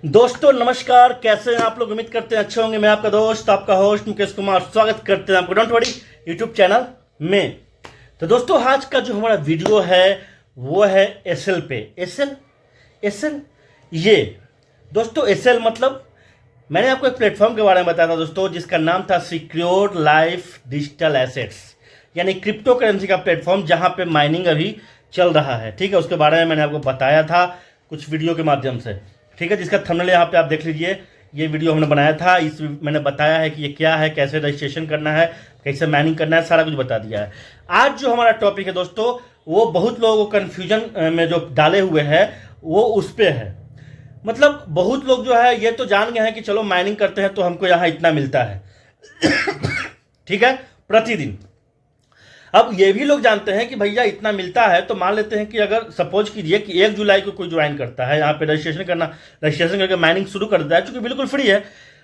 दोस्तों नमस्कार, कैसे हैं आप लोग। उम्मीद करते हैं अच्छे होंगे। मैं आपका दोस्त, आपका होस्ट मुकेश कुमार, स्वागत करते हैं आपको डोंट वरी यूट्यूब चैनल में। तो दोस्तों आज का जो हमारा वीडियो है वो है एसएल पे। एसएल एसएल ये दोस्तों एसएल मतलब मैंने आपको एक प्लेटफॉर्म के बारे में बताया था दोस्तों, जिसका नाम था सिक्योर लाइफ डिजिटल एसेट्स, यानी क्रिप्टो करेंसी का प्लेटफॉर्म जहां पे माइनिंग अभी चल रहा है। ठीक है, उसके बारे में मैंने आपको बताया था कुछ वीडियो के माध्यम से। ठीक है, जिसका थंबनेल यहाँ पे आप देख लीजिए। ये वीडियो हमने बनाया था, इस मैंने बताया है कि ये क्या है, कैसे रजिस्ट्रेशन करना है, कैसे माइनिंग करना है, सारा कुछ बता दिया है। आज जो हमारा टॉपिक है दोस्तों, वो बहुत लोगों को कन्फ्यूजन में जो डाले हुए हैं वो उस पर है। मतलब बहुत लोग जो है ये तो जान गए हैं कि चलो माइनिंग करते हैं तो हमको यहाँ इतना मिलता है ठीक है, प्रतिदिन। अब ये भी लोग जानते हैं कि भैया इतना मिलता है, तो मान लेते हैं कि अगर सपोज कीजिए कि 1 जुलाई को कोई ज्वाइन करता है यहाँ पे रजिस्ट्रेशन करके माइनिंग शुरू कर देता है, चूंकि बिल्कुल फ्री है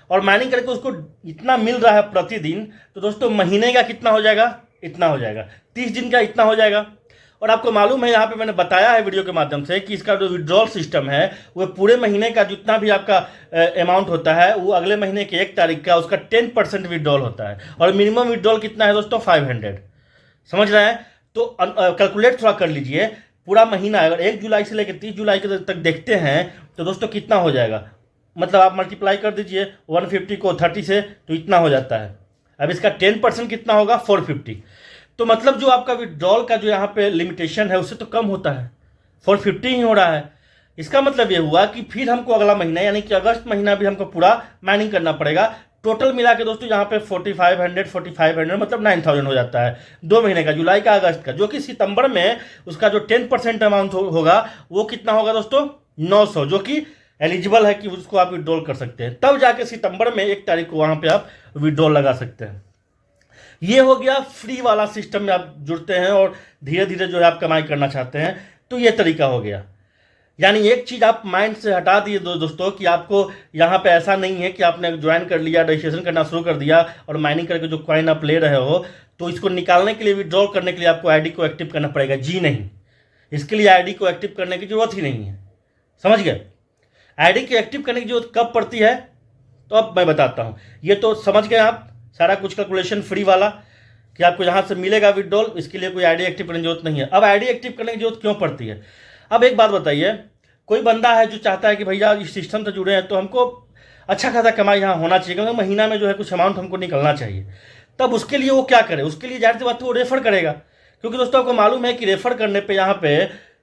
और माइनिंग करके उसको इतना मिल रहा है प्रतिदिन, तो दोस्तों महीने का कितना हो जाएगा, इतना हो जाएगा। 30 दिन का इतना हो जाएगा। और आपको मालूम है, यहाँ पे मैंने बताया है वीडियो के माध्यम से कि इसका जो विड्रॉल सिस्टम है वो पूरे महीने का जितना भी आपका अमाउंट होता है वो अगले महीने की 1 तारीख का उसका 10% विड्रॉल होता है। और मिनिमम विड्रॉल कितना है दोस्तों, 500। समझ रहे हैं? तो कैलकुलेट थोड़ा कर लीजिए। पूरा महीना अगर 1 जुलाई से लेकर 30 जुलाई के तक देखते हैं तो दोस्तों कितना हो जाएगा, मतलब आप मल्टीप्लाई कर दीजिए 150 को 30 से, तो इतना हो जाता है। अब इसका 10% कितना होगा, 450। तो मतलब जो आपका विड्रॉल का जो यहाँ पे लिमिटेशन है उससे तो कम होता है, 450 ही हो रहा है। इसका मतलब ये हुआ कि फिर हमको अगला महीना यानी कि अगस्त महीना भी हमको पूरा माइनिंग करना पड़ेगा। टोटल मिला के दोस्तों यहाँ पे 4500 मतलब 9000 हो जाता है 2 महीने का, जुलाई का अगस्त का। जो कि सितंबर में उसका जो 10% अमाउंट होगा वो कितना होगा दोस्तों, 900, जो कि एलिजिबल है कि उसको आप विड्रॉल कर सकते हैं। तब जाके सितंबर में 1 तारीख को वहाँ पे आप विड्रॉल लगा सकते हैं। ये हो गया फ्री वाला सिस्टम में आप जुड़ते हैं और धीरे धीरे जो है आप कमाई करना चाहते हैं, तो ये तरीका हो गया। यानी एक चीज आप माइंड से हटा दिए दोस्तों कि आपको यहाँ पे ऐसा नहीं है कि आपने ज्वाइन कर लिया, रजिस्ट्रेशन करना शुरू कर दिया और माइनिंग करके जो कॉइन आप ले रहे हो तो इसको निकालने के लिए, विड्रॉल करने के लिए आपको आईडी को एक्टिव करना पड़ेगा। जी नहीं, इसके लिए आईडी को एक्टिव करने की जरूरत ही नहीं है। समझ गए? आईडी को एक्टिव करने की जरूरत कब पड़ती है, तो अब मैं बताता हूँ। ये तो समझ गए आप सारा कुछ कैलकुलेशन फ्री वाला कि आपको यहाँ से मिलेगा विड्रॉल, इसके लिए कोई आईडी एक्टिव करने की जरूरत नहीं है। अब आईडी एक्टिव करने की जरूरत क्यों पड़ती है? अब एक बात बताइए, कोई बंदा है जो चाहता है कि भैया इस सिस्टम से जुड़े हैं तो हमको अच्छा खासा कमाई यहाँ होना चाहिए, क्योंकि महीना में जो है कुछ अमाउंट हमको निकलना चाहिए। तब उसके लिए वो क्या करे, उसके लिए जाहिर सी बात है वो रेफर करेगा। क्योंकि दोस्तों आपको मालूम है कि रेफर करने पे यहाँ पे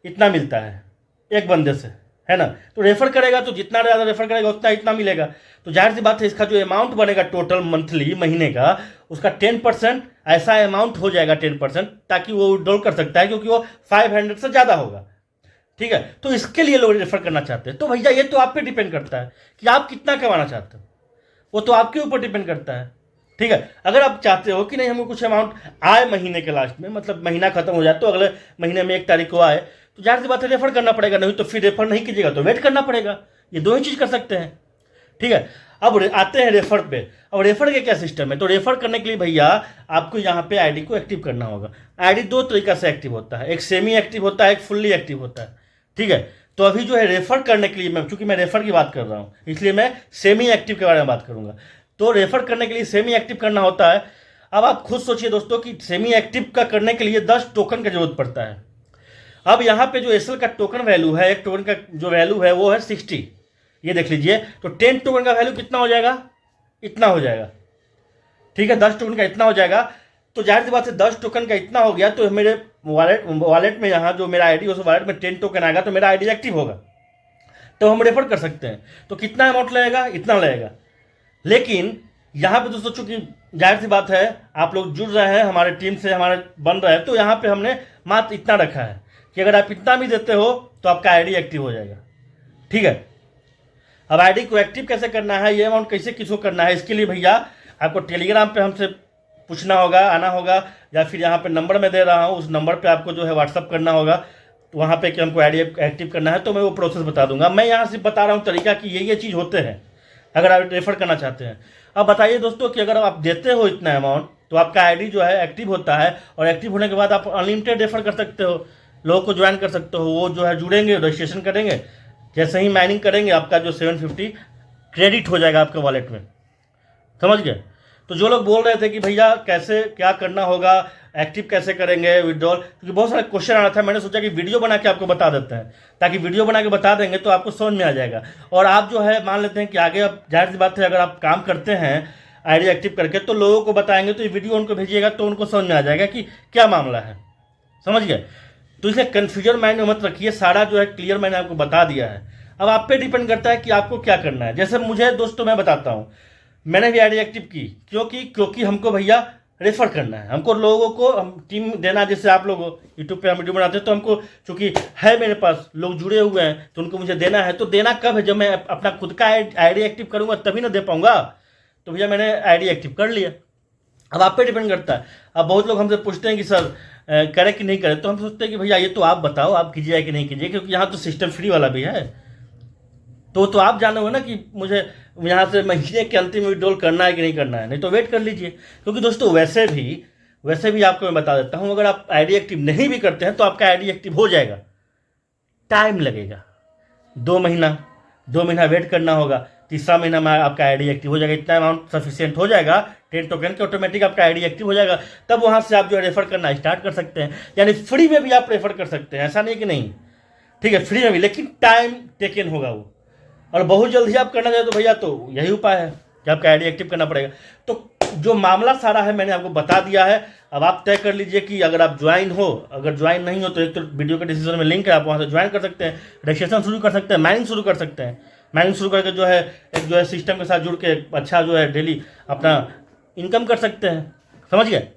इतना मिलता है एक बंदे से, है ना। तो रेफर करेगा तो जितना ज़्यादा रेफर करेगा उतना इतना मिलेगा। तो जाहिर सी बात है इसका जो अमाउंट बनेगा टोटल मंथली महीने का, उसका 10% ऐसा अमाउंट हो जाएगा 10%, ताकि वो विड्रॉल कर सकता है, क्योंकि वो 500 से ज़्यादा होगा। ठीक है, तो इसके लिए लोग रेफर करना चाहते हैं। तो भैया ये तो आप पे डिपेंड करता है कि आप कितना कमाना चाहते हो, वो तो आपके ऊपर डिपेंड करता है। ठीक है, अगर आप चाहते हो कि नहीं हमको कुछ अमाउंट आए महीने के लास्ट में, मतलब महीना खत्म हो जाए तो अगले महीने में 1 तारीख को आए, तो जाहिर सी बात है रेफर करना पड़ेगा। नहीं तो फिर रेफर नहीं कीजिएगा तो वेट करना पड़ेगा। ये दो ही चीज़ कर सकते हैं। ठीक है, अब आते हैं रेफर पे। अब रेफर का क्या सिस्टम है, तो रेफर करने के लिए भैया आपको यहाँ पे आईडी को एक्टिव करना होगा। आईडी 2 तरीका से एक्टिव होता है, एक सेमी एक्टिव होता है, एक फुल्ली एक्टिव होता है। ठीक है, तो अभी जो है रेफर करने के लिए चूंकि मैं रेफर की बात कर रहा हूँ इसलिए मैं सेमी एक्टिव के बारे में बात करूंगा। तो रेफर करने के लिए सेमी एक्टिव करना होता है। अब आप खुद सोचिए दोस्तों कि सेमी एक्टिव का करने के लिए 10 टोकन की जरूरत पड़ता है। अब यहाँ पे जो एसएल का टोकन वैल्यू है, एक टोकन का जो वैल्यू है वो है 60। ये देख लीजिए, तो 10 टोकन का वैल्यू कितना हो जाएगा, इतना हो जाएगा। ठीक है, 10 टोकन का इतना हो जाएगा। तो जाहिर सी बात है 10 टोकन का इतना हो गया तो मेरे वॉलेट में यहाँ जो मेरा आईडी है उस वॉलेट में 10 टोकन आएगा तो मेरा आईडी एक्टिव होगा, तो हम रेफर कर सकते हैं। तो कितना अमाउंट लगेगा, इतना लगेगा। लेकिन यहाँ पे दोस्तों चूंकि जाहिर सी बात है आप लोग जुड़ रहे हैं हमारे टीम से, हमारे बन रहे हैं, तो यहाँ पे हमने मात्र इतना रखा है कि अगर आप इतना भी देते हो तो आपका आईडी एक्टिव हो जाएगा। ठीक है, अब आईडी को एक्टिव कैसे करना है, ये अमाउंट कैसे किसको करना है, इसके लिए भैया आपको टेलीग्राम पे हमसे पूछना होगा, आना होगा, या फिर यहाँ पे नंबर मैं दे रहा हूँ उस नंबर पे आपको जो है व्हाट्सअप करना होगा। तो वहाँ पे कि हमको आईडी एक्टिव करना है तो मैं वो प्रोसेस बता दूंगा। मैं यहाँ से बता रहा हूँ तरीका कि ये चीज़ होते हैं अगर आप रेफर करना चाहते हैं। अब बताइए दोस्तों कि अगर आप देते हो इतना अमाउंट तो आपका आईडी जो है एक्टिव होता है, और एक्टिव होने के बाद आप अनलिमिटेड रेफर कर सकते हो, लोगों को ज्वाइन कर सकते हो। वो जो है जुड़ेंगे, रजिस्ट्रेशन करेंगे, जैसे ही माइनिंग करेंगे आपका जो 750 क्रेडिट हो जाएगा आपके वॉलेट में, समझ गए। तो जो लोग बोल रहे थे कि भैया कैसे क्या करना होगा, एक्टिव कैसे करेंगे विड्रॉल, क्योंकि बहुत सारा क्वेश्चन आ रहा था, मैंने सोचा कि वीडियो बना के आपको बता देते हैं, ताकि वीडियो बना के बता देंगे तो आपको समझ में आ जाएगा। और आप जो है मान लेते हैं कि आगे अब जाहिर सी बात है अगर आप काम करते हैं आईडी एक्टिव करके तो लोगों को बताएंगे, तो ये वीडियो उनको भेजिएगा तो उनको समझ में आ जाएगा कि क्या मामला है, समझ गए। तो इसलिए कन्फ्यूजन माइंड में मत रखिए, सारा जो है क्लियर मैंने आपको बता दिया है। अब आप पे डिपेंड करता है कि आपको क्या करना है। जैसे मुझे दोस्तों मैं बताता हूँ, मैंने भी आईडी एक्टिव की क्योंकि हमको भैया रेफर करना है, हमको लोगों को हम टीम देना। जैसे आप लोग यूट्यूब पे हम वीडियो बनाते हैं तो हमको चूंकि है मेरे पास लोग जुड़े हुए हैं तो उनको मुझे देना है। तो देना कब है, जब मैं अपना खुद का आईडी एक्टिव करूंगा तभी ना दे पाऊंगा। तो भैया मैंने आईडी एक्टिव कर लिया। अब आप पे डिपेंड करता है। अब बहुत लोग हमसे पूछते हैं कि सर करे कि नहीं करे, तो हम सोचते हैं कि भैया ये तो आप बताओ आप कीजिए कि नहीं कीजिए, क्योंकि यहाँ तो सिस्टम फ्री वाला भी है। तो आप जाने हो ना कि मुझे यहाँ से महीने के अंतिम विड्रॉल करना है कि नहीं करना है, नहीं तो वेट कर लीजिए। क्योंकि दोस्तों वैसे भी आपको मैं बता देता हूँ, अगर आप आईडी एक्टिव नहीं भी करते हैं तो आपका आईडी एक्टिव हो जाएगा, टाइम लगेगा। 2 महीना वेट करना होगा, तीसरा महीना में आपका आईडी एक्टिव हो जाएगा। इतना अमाउंट सफिशिएंट हो जाएगा 10 टोकन के, ऑटोमेटिक आपका आईडी एक्टिव हो जाएगा। तब वहाँ से आप जो है रेफर करना स्टार्ट कर सकते हैं, यानी फ्री में भी आप रेफर कर सकते हैं, ऐसा नहीं कि नहीं, ठीक है, फ्री में भी, लेकिन टाइम टेकन होगा वो। और बहुत जल्दी आप करना चाहे तो भैया तो यही उपाय है कि आपका आईडी एक्टिव करना पड़ेगा। तो जो मामला सारा है मैंने आपको बता दिया है। अब आप तय कर लीजिए कि अगर आप ज्वाइन हो, अगर ज्वाइन नहीं हो तो एक तो वीडियो के डिस्क्रिप्शन में लिंक है, आप वहाँ से ज्वाइन कर सकते हैं, रजिस्ट्रेशन शुरू कर सकते हैं, माइनिंग शुरू कर सकते हैं। माइनिंग शुरू करके जो है सिस्टम के साथ जुड़ के अच्छा जो है डेली अपना इनकम कर सकते हैं, समझ गए।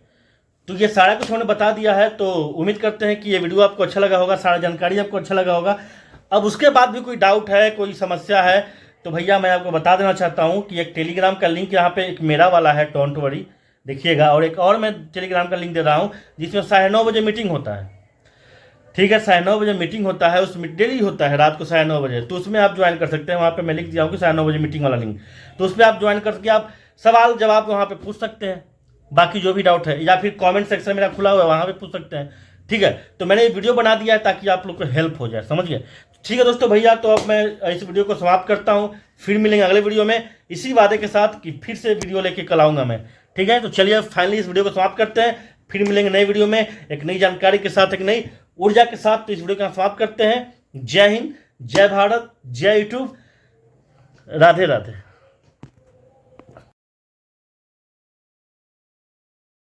तो ये सारा कुछ हमने बता दिया है। तो उम्मीद करते हैं कि ये वीडियो आपको अच्छा लगा होगा, सारा जानकारी आपको अच्छा लगा होगा। अब उसके बाद भी कोई डाउट है, कोई समस्या है तो भैया मैं आपको बता देना चाहता हूँ कि एक टेलीग्राम का लिंक यहाँ पे एक मेरा वाला है, डोंट वरी, देखिएगा। और एक और मैं टेलीग्राम का लिंक दे रहा हूँ जिसमें 9:30 बजे मीटिंग होता है, ठीक है, 9:30 बजे मीटिंग होता है, उसमें डेली होता है रात को 9:30 बजे। तो उसमें आप ज्वाइन कर सकते हैं, वहाँ पे मैं लिख दिया हूँ कि 9:30 बजे मीटिंग वाला लिंक। तो उस पर आप ज्वाइन करके आप सवाल जवाब वहाँ पे पूछ सकते हैं, बाकी जो भी डाउट है, या फिर कमेंट सेक्शन मेरा खुला हुआ है वहाँ पे पूछ सकते हैं, ठीक है। तो मैंने ये वीडियो बना दिया है ताकि आप लोग को हेल्प हो जाए, समझ गए। ठीक है दोस्तों, भैया तो अब मैं इस वीडियो को समाप्त करता हूँ, फिर मिलेंगे अगले वीडियो में इसी वादे के साथ कि फिर से वीडियो लेके कल आऊँगा मैं, ठीक है। तो चलिए फाइनली इस वीडियो को समाप्त करते हैं, फिर मिलेंगे नई वीडियो में एक नई जानकारी के साथ, एक नई ऊर्जा के साथ। तो इस वीडियो को समाप्त करते हैं। जय हिंद, जय भारत, जय यूट्यूब, राधे राधे।